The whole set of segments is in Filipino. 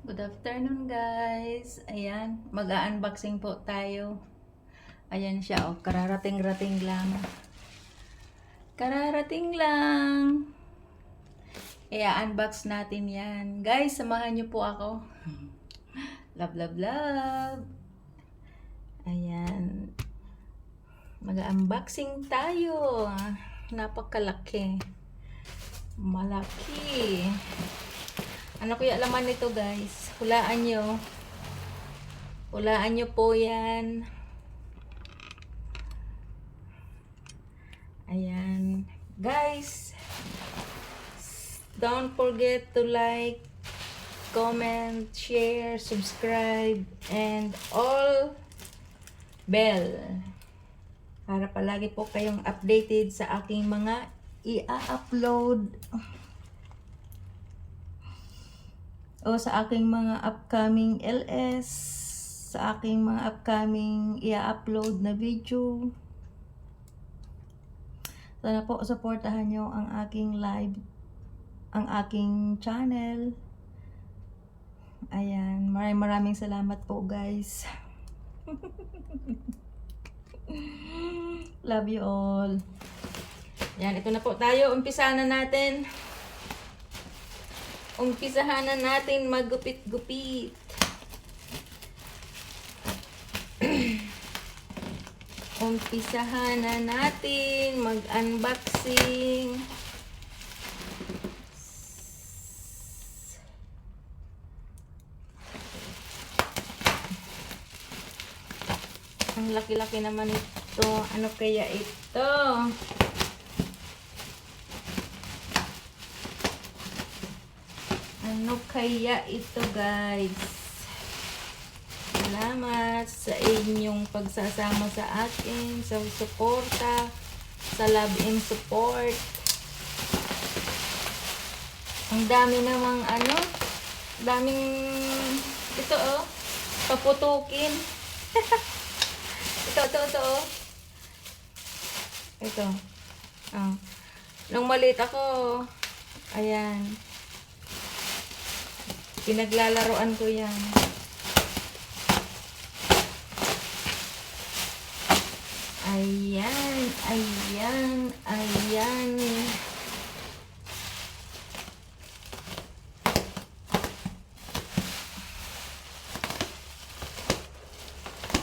Good afternoon guys. Ayan, mag-unboxing po tayo. Ayan siya oh, kararating-rating lang. Kararating lang. I-unbox natin yan. Guys, samahan niyo po ako. Love, love, love. Ayan. Mag-unboxing tayo. Napakalaki. Malaki. Ano kaya laman nito guys? Hulaan nyo. Hulaan nyo po yan. Ayan. Guys, don't forget to like, comment, share, subscribe, and all bell. Para palagi po kayong updated sa aking mga i-upload. O sa aking mga upcoming LS, sa aking mga upcoming i-upload na video. Sana po supportahan nyo ang aking live, ang aking channel. Ayan, maraming salamat po guys. Love you all. Yan, ito na po tayo. Umpisahan na natin. Umpisahan na natin maggupit-gupit. Umpisahan na natin mag-unboxing. Ang laki-laki naman ito. Ano kaya ito? Ano kaya ito guys? Salamat sa inyong pagsasama sa akin, sa suporta, sa love and support. Ang dami namang daming ito oh, paputukin. ito oh. Ito. Oh. Nung maliit ako, ayan. Pinaglalaroan ko yan. Ayan, ayan, ayan.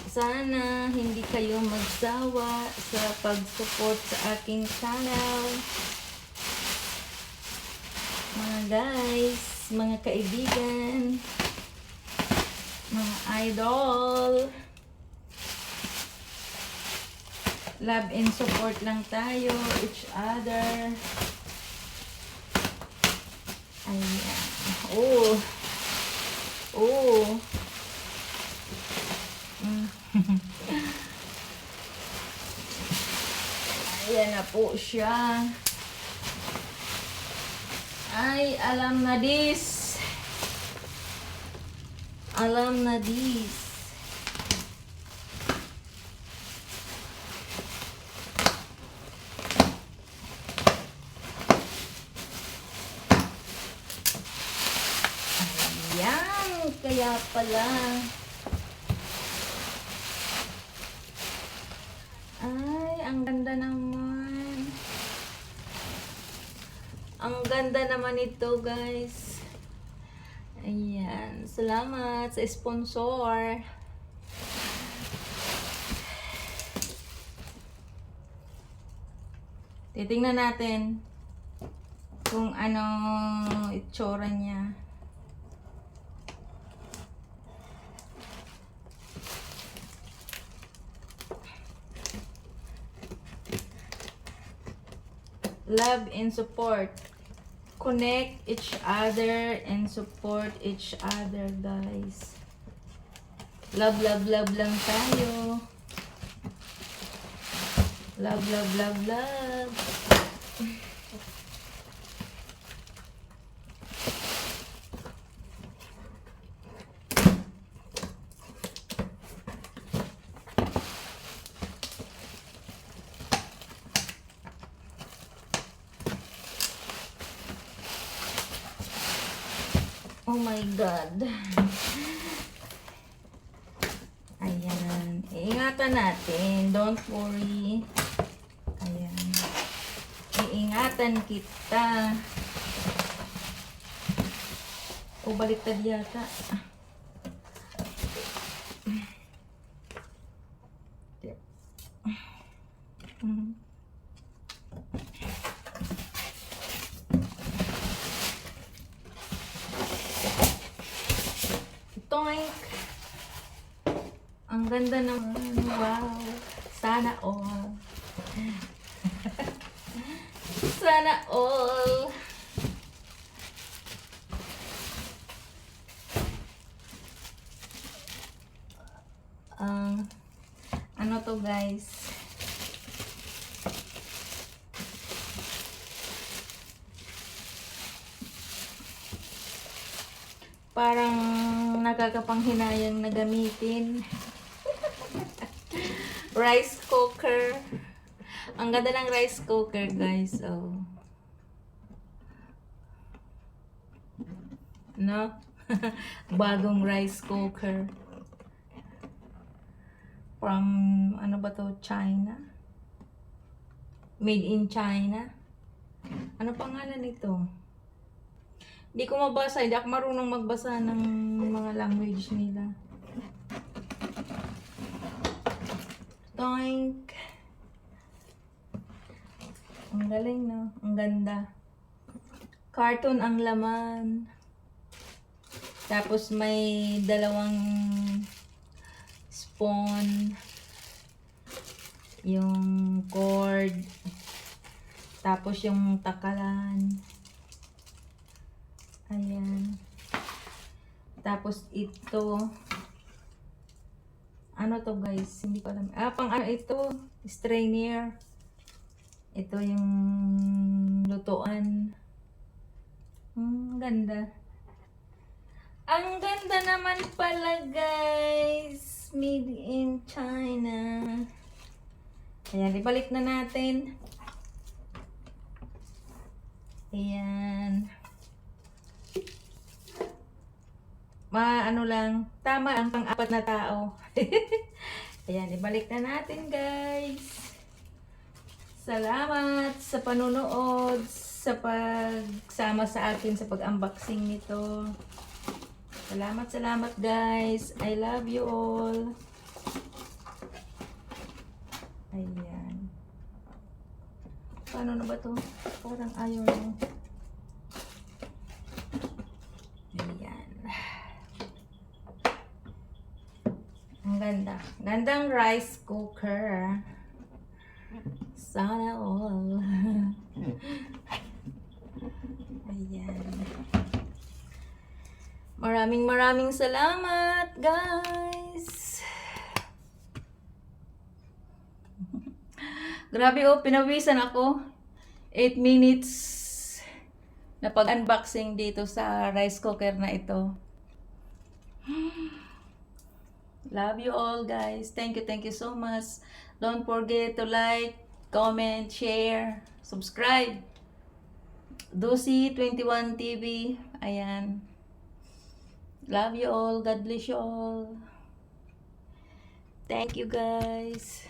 Sana hindi kayo magsawa sa pag-support sa aking channel. Mga guys, mga kaibigan, mga idol. Love and support lang tayo, each other. Ayan. Oh. Oh. Ayan na po siya. Ay, alam na this. Alam na this. Ayan, kaya pala. Ay, ang ganda naman. Ang ganda naman ito, guys. Ayan, salamat sa sponsor. Titingnan natin kung anong itsura niya. Love and support. Connect each other and support each other, guys. Love, love, love lang tayo. Love, love, love, love. Oh my God. Ayan. Iingatan natin. Don't worry. Ayan. Iingatan kita. O, baliktad yata. Toink! Ang ganda naman. Wow! Sana all. Sana all. Ano to guys? Parang nakakapanghinayang na gamitin. Rice cooker. Ang ganda ng rice cooker guys. Oh. No? Bagong rice cooker. From, ano ba to? China? Made in China? Ano pangalan nito? Hindi ko mabasa. Hindi ako marunong magbasa ng mga language nila. Toink! Ang galing, no? Ang ganda. Carton ang laman. Tapos may dalawang spoon. Yung cord. Tapos yung takalan. Ayan. Tapos ito. Ano to guys? Hindi ko alam. Pang ano ito? Strainer. Ito yung lutuan. Ganda. Ang ganda naman pala guys. Made in China. Ayan, ibalik na natin. Ayan. Ano lang, tama ang pang-apat na tao. Ayan, ibalik na natin guys. Salamat sa panunood, sa pagsama sa akin sa pag-unboxing nito. Salamat guys. I love you all. Ayan. Paano na ba to? Parang ayaw na. Ayan. Ang ganda. Gandang rice cooker. Sana all. Ayan. Maraming salamat, guys. Grabe oh, pinawisan ako. 8 minutes na pag-unboxing dito sa rice cooker na ito. Love you all, guys. Thank you so much. Don't forget to like, comment, share, subscribe. Dusi 21 TV. Ayan. Love you all. God bless you all. Thank you, guys.